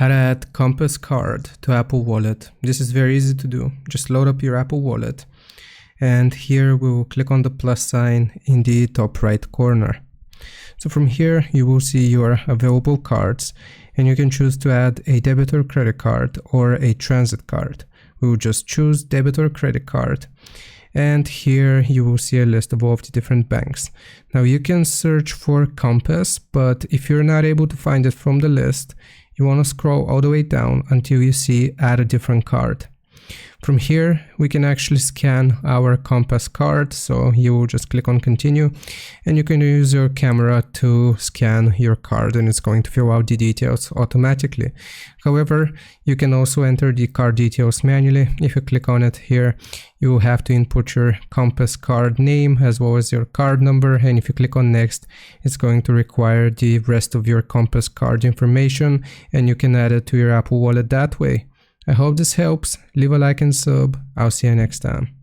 How to add Compass card to Apple Wallet. This is very easy to do. Just load up your Apple Wallet and here we will click on the plus sign in the top right corner. So from here you will see your available cards and you can choose to add a debit or credit card or a transit card. We will just choose debit or credit card. And here you will see a list of all of the different banks. Now you can search for Compass, but if you're not able to find it from the list, you want to scroll all the way down until you see add a different card. From here, we can actually scan our Compass card. So you will just click on continue and you can use your camera to scan your card and it's going to fill out the details automatically. However, you can also enter the card details manually. If you click on it here, you will have to input your Compass card name as well as your card number. And if you click on next, it's going to require the rest of your Compass card information and you can add it to your Apple Wallet that way. I hope this helps. Leave a like and sub. I'll see you next time.